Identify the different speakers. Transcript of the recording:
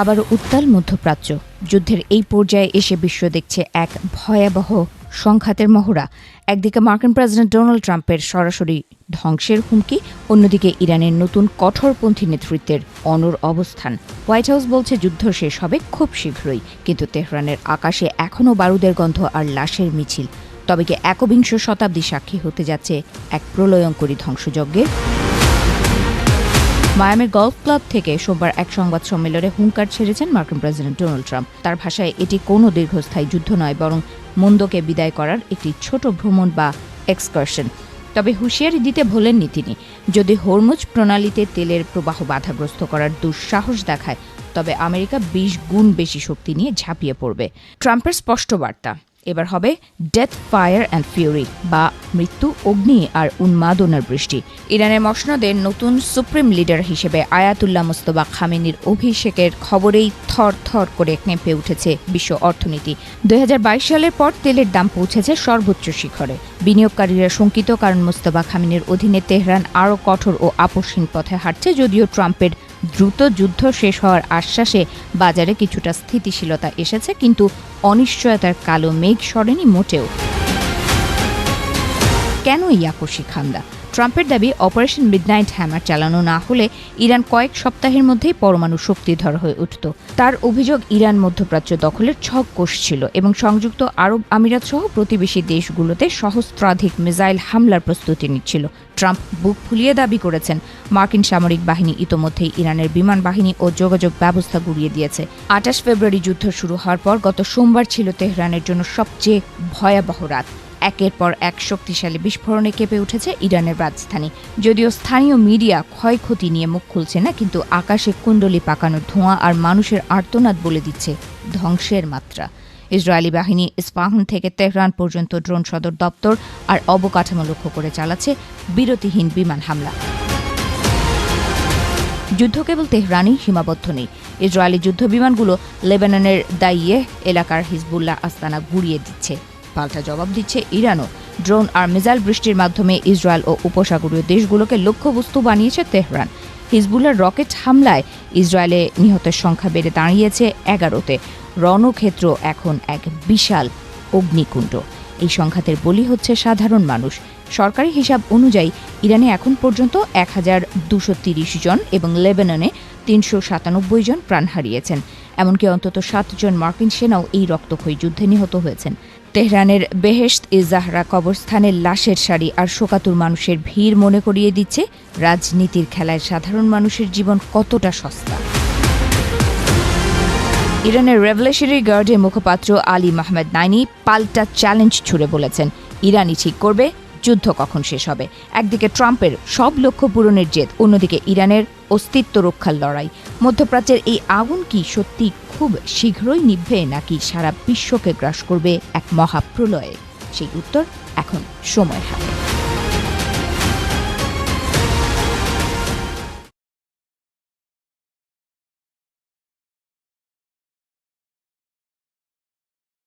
Speaker 1: আবারও উত্তাল মধ্যপ্রাচ্য। যুদ্ধের এই পর্যায়ে এসে বিশ্ব দেখছে এক ভয়াবহ সংঘাতের মহড়া। একদিকে মার্কিন প্রেসিডেন্ট ডোনাল্ড ট্রাম্পের সরাসরি ধ্বংসের হুমকি, অন্যদিকে ইরানের নতুন কঠোরপন্থী নেতৃত্বের অনড় অবস্থান। হোয়াইট হাউস বলছে যুদ্ধ শেষ হবে খুব শীঘ্রই, কিন্তু তেহরানের আকাশে এখনও বারুদের গন্ধ আর লাশের মিছিল। তবে কি একবিংশ শতাব্দী সাক্ষী হতে যাচ্ছে এক প্রলয়ঙ্করী ধ্বংসযজ্ঞের? মায়ামির গলফ ক্লাব থেকে সোমবার এক সংবাদ সম্মেলনে হুঙ্কার ছেড়েছেন মার্কিন প্রেসিডেন্ট ডোনাল্ড ট্রাম্প। তার ভাষায় এটি কোনো দীর্ঘস্থায়ী যুদ্ধ নয়, বরং মন্দকে বিদায় করার একটি ছোট ভ্রমণ বা এক্সকারশন। তবে হুঁশিয়ারি দিতে ভোলেননি তিনি, যদি হরমুজ প্রণালীতে তেলের প্রবাহ বাধাগ্রস্ত করার দুঃসাহস দেখায় তবে আমেরিকা 20 গুণ বেশি শক্তি নিয়ে ঝাঁপিয়ে পড়বে। ট্রাম্পের স্পষ্ট বার্তা এবার হবে ডেথ, ফায়ার অ্যান্ড ফিউরি, বা মৃত্যু, অগ্নি আর উন্মাদনার বৃষ্টি। ইরানের মসনদের নতুন সুপ্রিম লিডার হিসেবে আয়াতুল্লাহ মুস্তফা খামেনির অভিষেকের খবরেই থর থর করে কেঁপে উঠেছে বিশ্ব অর্থনীতি। 2022 সালের পর তেলের দাম পৌঁছেছে সর্বোচ্চ শিখরে। বিনিয়োগকারীরা শঙ্কিত, কারণ মুস্তফা খামেনির অধীনে তেহরান আরও কঠোর ও আপোষহীন পথে হাঁটছে। যদিও ট্রাম্পের দ্রুত যুদ্ধ শেষ হওয়ার আশ্বাসে বাজারে কিছুটা স্থিতিশীলতা এসেছে, কিন্তু অনিশ্চয়তার কালো মেঘ সরেনি মোটেও। কেন এই আকস্মিক হামলা? ট্রাম্পের দাবি, অপারেশন মিডনাইট হ্যামার চালানো না হলে ইরান কয়েক সপ্তাহের মধ্যেই পরমাণু শক্তিধর হয়ে উঠত। তার অভিযোগ, ইরান মধ্যপ্রাচ্য দখলের ছক কষছিল এবং সংযুক্ত আরব আমিরাত সহ প্রতিবেশী দেশগুলোতে সহস্রাধিক মিসাইল হামলার প্রস্তুতি নিচ্ছিল। ট্রাম্প বুক ফুলিয়ে দাবি করেছেন, মার্কিন সামরিক বাহিনী ইতোমধ্যেই ইরানের বিমান বাহিনী ও যোগাযোগ ব্যবস্থা গুঁড়িয়ে দিয়েছে। 28 ফেব্রুয়ারি যুদ্ধ শুরু হওয়ার পর গত সোমবার ছিল তেহরানের জন্য সবচেয়ে ভয়াবহ রাত। একের পর এক শক্তিশালী বিস্ফোরণে কেঁপে উঠেছে ইরানের রাজধানী। যদিও স্থানীয় মিডিয়া ক্ষয়ক্ষতি নিয়ে মুখ খুলছে না, কিন্তু আকাশে কুণ্ডলি পাকানো ধোঁয়া আর মানুষের আর্তনাদ বলে দিচ্ছে ধ্বংসের মাত্রা। ইসরায়েলি বাহিনী ইস্পাহান থেকে তেহরান পর্যন্ত ড্রোন সদর দপ্তর আর অবকাঠামো লক্ষ্য করে চালাচ্ছে বিরতিহীন বিমান হামলা। যুদ্ধ কেবল তেহরানেই সীমাবদ্ধ নেই। ইসরায়েলি যুদ্ধবিমানগুলো লেবাননের দাইয়ে এলাকার হিজবুল্লাহ আস্তানা গুঁড়িয়ে দিচ্ছে। পাল্টা জবাব দিচ্ছে ইরানও। ড্রোন আর মিসাইল বৃষ্টির মাধ্যমে ইসরায়েল ও উপসাগরীয় দেশগুলোকে লক্ষ্যবস্তু বানিয়েছে তেহরান। হিজবুল্লাহর রকেট হামলায় ইসরায়েলে নিহতের সংখ্যা বেড়ে দাঁড়িয়েছে 11-তে। রণক্ষেত্র এখন এক বিশাল অগ্নিকুণ্ড। এই সংঘাতের বলি হচ্ছে সাধারণ মানুষ। সরকারি হিসাব অনুযায়ী ইরানে এখন পর্যন্ত 1230 জন এবং লেবাননে 397 জন প্রাণ হারিয়েছেন। এমনকি অন্তত 7 জন মার্কিন সেনাও এই রক্তক্ষয়ী যুদ্ধে নিহত হয়েছেন। তেহরানের বেহেশত ই জাহরা কবরস্থানের লাশের সারি আর শোকাতুর মানুষের ভিড় মনে করিয়ে দিচ্ছে রাজনীতির খেলায় সাধারণ মানুষের জীবন কতটা সস্তা। ইরানের রেভলিউশনারি গার্ডের মুখপাত্র আলী মাহমেদ নাইনি পাল্টা চ্যালেঞ্জ ছুড়ে বলেছেন, ইরানই ঠিক করবে যুদ্ধ কখন শেষ হবে। একদিকে ট্রাম্পের সব লক্ষ্য পূরণের জেদ, অন্যদিকে ইরানের অস্তিত্ব রক্ষার লড়াই। মধ্যপ্রাচ্যের এই আগুন কি সত্যি খুব শীঘ্রই নিভবে, নাকি সারা বিশ্বকে গ্রাস করবে এক মহাপ্রলয়ে? সেই উত্তর এখন সময়ের হাতে।